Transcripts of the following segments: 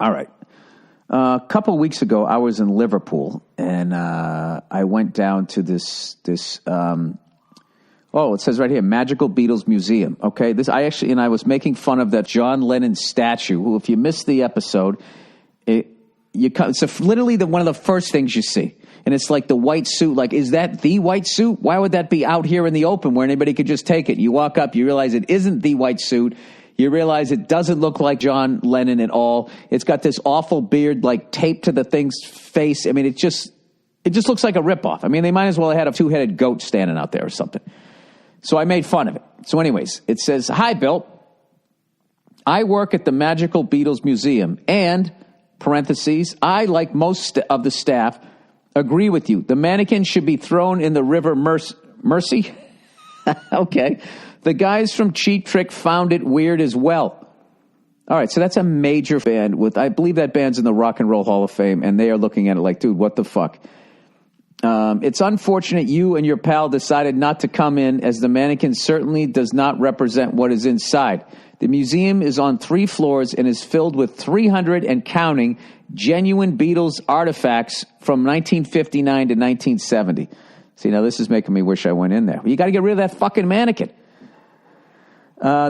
All right. A couple of weeks ago, I was in Liverpool, and I went down to this. It says right here, Magical Beatles Museum. Okay, I was making fun of that John Lennon statue. Who, if you missed the episode, it's literally one of the first things you see, and it's like the white suit. Like, is that the white suit? Why would that be out here in the open where anybody could just take it? You walk up, you realize it isn't the white suit. You realize it doesn't look like John Lennon at all. It's got this awful beard, like taped to the thing's face. I mean, it just looks like a ripoff. I mean, they might as well have had a two-headed goat standing out there or something. So I made fun of it. So anyways, it says, "Hi, Bill. I work at the Magical Beatles Museum and, parentheses, I, like most of the staff, agree with you. The mannequin should be thrown in the river Mersey." Okay. "The guys from Cheap Trick found it weird as well." All right, so that's a major band I believe that band's in the Rock and Roll Hall of Fame, and they are looking at it like, dude, what the fuck? "It's unfortunate you and your pal decided not to come in, as the mannequin certainly does not represent what is inside. The museum is on 3 floors and is filled with 300 and counting genuine Beatles artifacts from 1959 to 1970. See, now this is making me wish I went in there. You got to get rid of that fucking mannequin.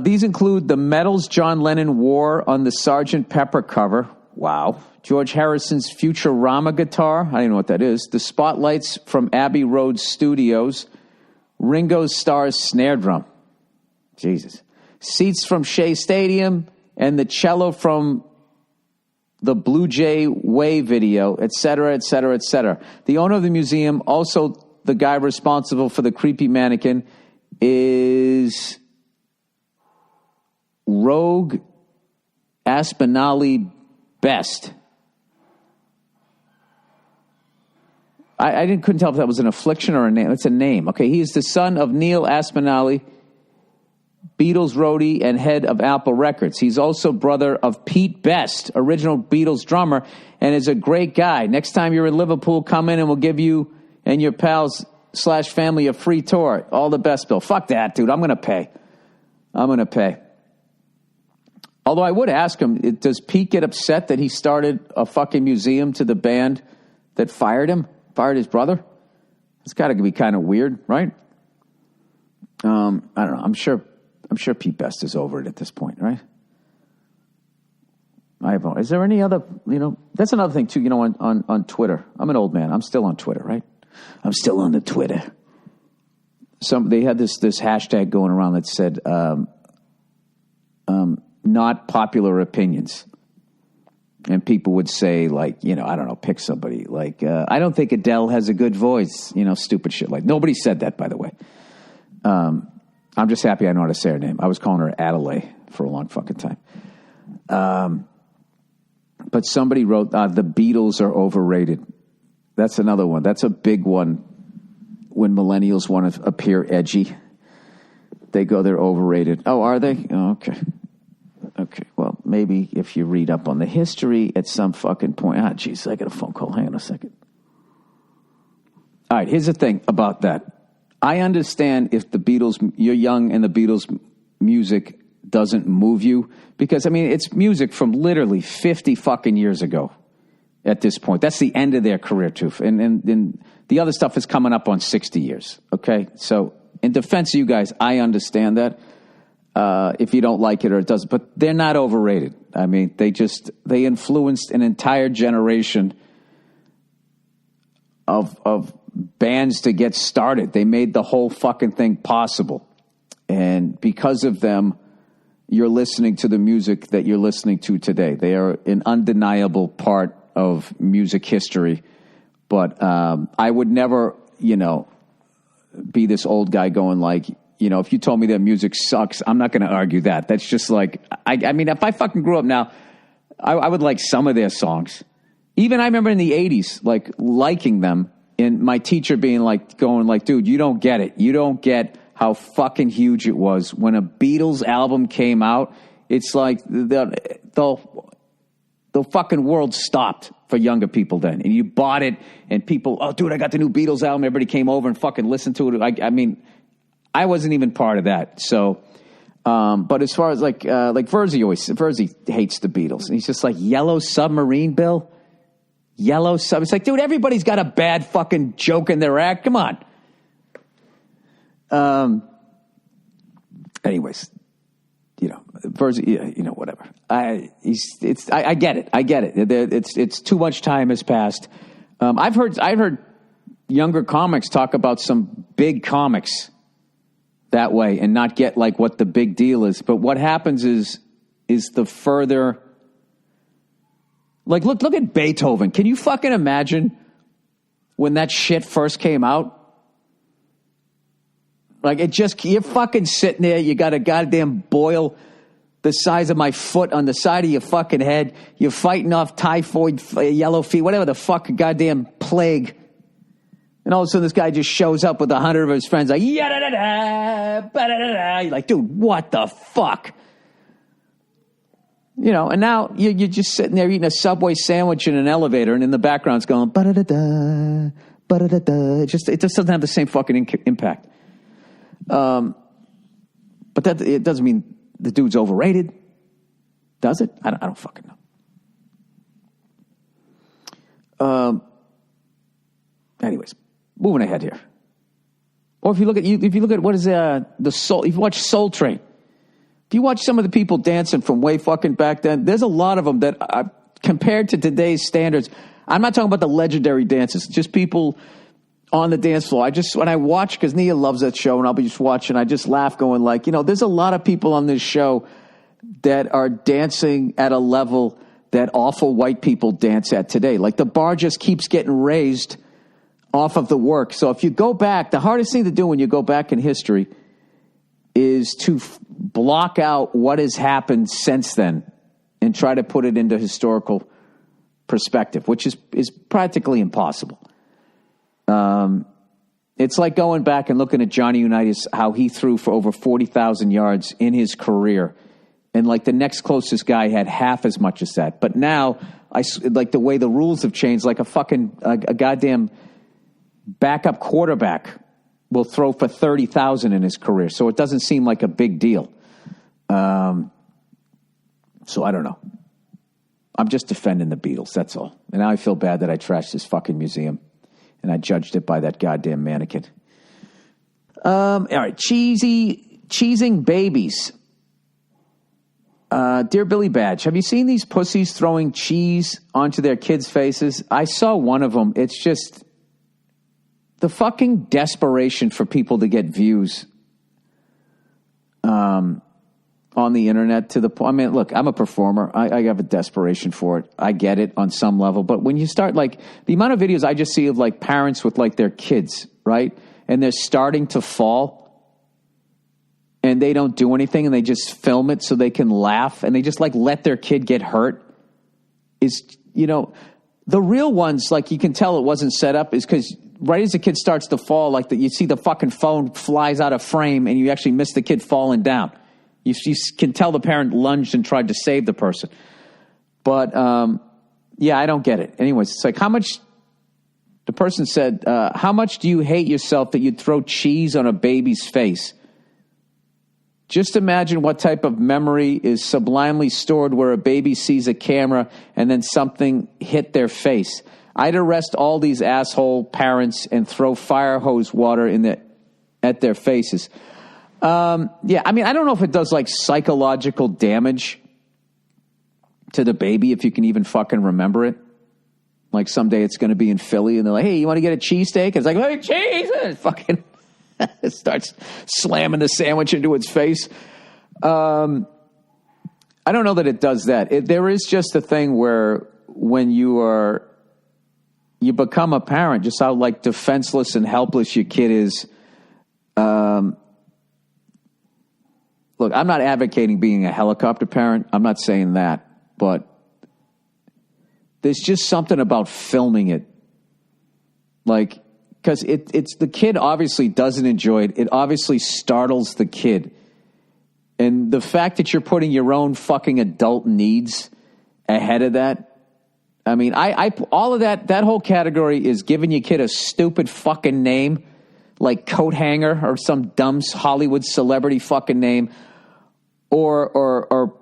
These include the medals John Lennon wore on the Sgt. Pepper cover. Wow. George Harrison's Futurama guitar. I don't even know what that is. The spotlights from Abbey Road Studios. Ringo Starr's snare drum. Jesus. Seats from Shea Stadium and the cello from the Blue Jay Way video, etc., etc., etc. The owner of the museum, also the guy responsible for the creepy mannequin, is Rogue Aspinalli Best. I couldn't tell if that was an affliction or a name. It's a name. Okay, he is the son of Neil Aspinalli, Beatles roadie and head of Apple Records. He's also brother of Pete Best, original Beatles drummer, and is a great guy. Next time you're in Liverpool, come in and we'll give you and your pals / family a free tour. All the best, Bill. Fuck that, dude. I'm going to pay. Although I would ask him, does Pete get upset that he started a fucking museum to the band that fired his brother? It's got to be kind of weird, right? I don't know. I'm sure Pete Best is over it at this point, right? Is there any other, that's another thing too, on Twitter. I'm an old man. I'm still on Twitter, right? I'm still on the Twitter. They had this hashtag going around that said, not popular opinions. And people would say, like, I don't know, pick somebody. Like, I don't think Adele has a good voice. Stupid shit. Like, nobody said that, by the way. I'm just happy I know how to say her name. I was calling her Adelaide for a long fucking time. But somebody wrote, the Beatles are overrated. That's another one. That's a big one when millennials want to appear edgy. They go, they're overrated. Oh, are they? Oh, okay. Okay, well, maybe if you read up on the history at some fucking point. Jeez, I got a phone call. Hang on a second. All right, here's the thing about that. I understand if the Beatles, you're young and the Beatles music doesn't move you. Because, it's music from literally 50 fucking years ago at this point. That's the end of their career, too. And the other stuff is coming up on 60 years, okay? So, in defense of you guys, I understand that. If you don't like it or it doesn't. But they're not overrated. They influenced an entire generation of bands to get started. They made the whole fucking thing possible. And because of them, you're listening to the music that you're listening to today. They are an undeniable part of music history. But I would never, be this old guy going like, if you told me that music sucks, I'm not going to argue that. That's just like, if I fucking grew up now, I would like some of their songs. Even I remember in the 80s, like liking them, and my teacher being like, going like, dude, you don't get it. You don't get how fucking huge it was. When a Beatles album came out, it's like the fucking world stopped for younger people then. And you bought it, and people, oh, dude, I got the new Beatles album. Everybody came over and fucking listened to it. I wasn't even part of that. So But as far as like Verzi hates the Beatles. And he's just like, Yellow Submarine, Bill? Yellow Sub. It's like, dude, everybody's got a bad fucking joke in their act. Come on. Anyways, Verzi, whatever. I get it. I get it. It's too much time has passed. I've heard younger comics talk about some big comics that way and not get like what the big deal is. But what happens is the further, like, look at Beethoven. Can you fucking imagine when that shit first came out? Like, you're fucking sitting there, you got a goddamn boil the size of my foot on the side of your fucking head. You're fighting off typhoid, yellow fever, whatever the fuck, goddamn plague. And all of a sudden, this guy just shows up with 100 of his friends, like, yada-da-da, ba-da-da-da. You're like, dude, what the fuck? And now you're just sitting there eating a Subway sandwich in an elevator, and in the background, it's going, ba-da-da-da, ba-da-da-da. It just doesn't have the same fucking impact. But it doesn't mean the dude's overrated. Does it? I don't fucking know. Anyways, moving ahead here. Or if you look at what is the Soul, if you watch Soul Train, if you watch some of the people dancing from way fucking back then, there's a lot of them that are, compared to today's standards, I'm not talking about the legendary dances, just people on the dance floor. When I watch, because Nia loves that show, and I'll be just watching, I just laugh going like, there's a lot of people on this show that are dancing at a level that awful white people dance at today. Like, the bar just keeps getting raised off of the work. So if you go back, the hardest thing to do when you go back in history is to block out what has happened since then and try to put it into historical perspective, which is practically impossible. It's like going back and looking at Johnny Unitas, how he threw for over 40,000 yards in his career. And like the next closest guy had half as much as that. But now, like the way the rules have changed, like a goddamn backup quarterback will throw for 30,000 in his career. So it doesn't seem like a big deal. So I don't know. I'm just defending the Beatles, that's all. And now I feel bad that I trashed this fucking museum. And I judged it by that goddamn mannequin. All right, cheesing babies. Dear Billy Badge, have you seen these pussies throwing cheese onto their kids' faces? I saw one of them. It's just the fucking desperation for people to get views on the internet to the point. I mean, look, I'm a performer. I have a desperation for it. I get it on some level. But when you start, like, the amount of videos I just see of, like, parents with, like, their kids, right? And they're starting to fall and they don't do anything and they just film it so they can laugh and they just, like, let their kid get hurt is, the real ones, like, you can tell it wasn't set up is because right as the kid starts to fall, like, you see the fucking phone flies out of frame and you actually miss the kid falling down. You can tell the parent lunged and tried to save the person. But, yeah, I don't get it. Anyways, it's like, the person said, how much do you hate yourself that you'd throw cheese on a baby's face? Just imagine what type of memory is sublimely stored where a baby sees a camera and then something hit their face. I'd arrest all these asshole parents and throw fire hose water at their faces. Yeah, I mean, I don't know if it does, like, psychological damage to the baby if you can even fucking remember it. Like, someday it's going to be in Philly and they're like, hey, you want to get a cheesesteak? It's like, hey, cheese! And it fucking it starts slamming the sandwich into its face. I don't know that it does that. There is just a thing where when you become a parent, just how, like, defenseless and helpless your kid is. Look, I'm not advocating being a helicopter parent. I'm not saying that. But there's just something about filming it. Like, because it's the kid obviously doesn't enjoy it. It obviously startles the kid. And the fact that you're putting your own fucking adult needs ahead of that. I mean, all of that whole category is giving your kid a stupid fucking name like coat hanger or some dumb Hollywood celebrity fucking name, or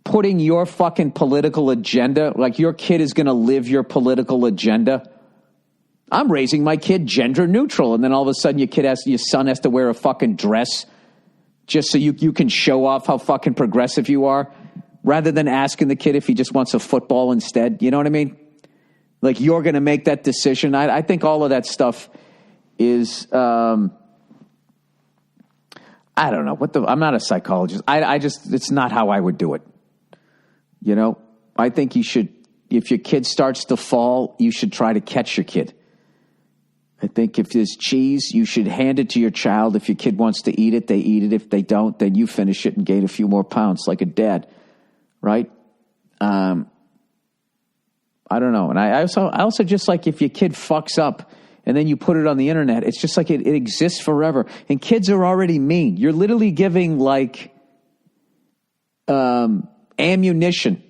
putting your fucking political agenda, like your kid is going to live your political agenda. I'm raising my kid gender neutral, and then all of a sudden your son has to wear a fucking dress just so you can show off how fucking progressive you are, rather than asking the kid if he just wants a football instead. You know what I mean? Like, you're going to make that decision. I think all of that stuff is, I don't know I'm not a psychologist. I just, it's not how I would do it. You know, I think you should, if your kid starts to fall, you should try to catch your kid. I think if there's cheese, you should hand it to your child. If your kid wants to eat it, they eat it. If they don't, then you finish it and gain a few more pounds like a dad, right? I don't know. And I also just like, if your kid fucks up and then you put it on the internet, it's just like it exists forever. And kids are already mean. You're literally giving like ammunition.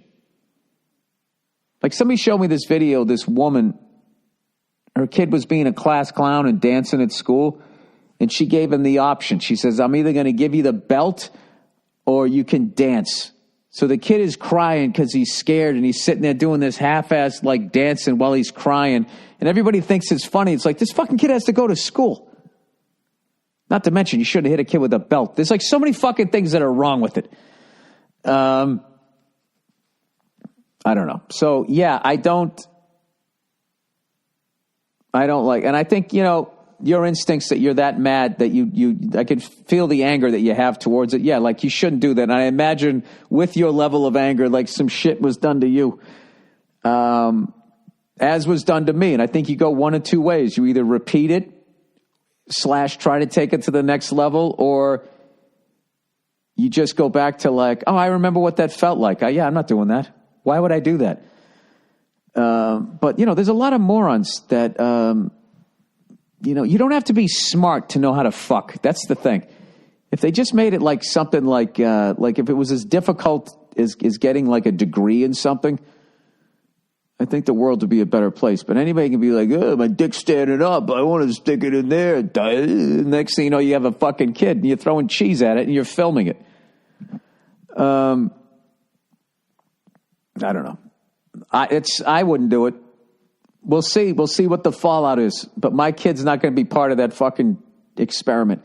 Like, somebody showed me this video, this woman, her kid was being a class clown and dancing at school, and she gave him the option. She says, I'm either going to give you the belt or you can dance. So the kid is crying because he's scared, and he's sitting there doing this half-assed like dancing while he's crying, and everybody thinks it's funny. It's like, this fucking kid has to go to school. Not to mention, you shouldn't hit a kid with a belt. There's like so many fucking things that are wrong with it. I don't know. So yeah, I don't like, and I think, you know, your instincts that you're that mad that I can feel the anger that you have towards it. Yeah, like, you shouldn't do that. And I imagine with your level of anger, like, some shit was done to you, as was done to me. And I think you go one of two ways. You either repeat it / try to take it to the next level, or you just go back to like, oh, I remember what that felt like. Yeah, I'm not doing that. Why would I do that? But, you know, there's a lot of morons that, you know, you don't have to be smart to know how to fuck. That's the thing. If they just made it like something like if it was as difficult as getting like a degree in something, I think the world would be a better place. But anybody can be like, oh, my dick's standing up, I want to stick it in there. Next thing you know, you have a fucking kid and you're throwing cheese at it and you're filming it. I don't know. I wouldn't do it. We'll see. We'll see what the fallout is. But my kid's not going to be part of that fucking experiment.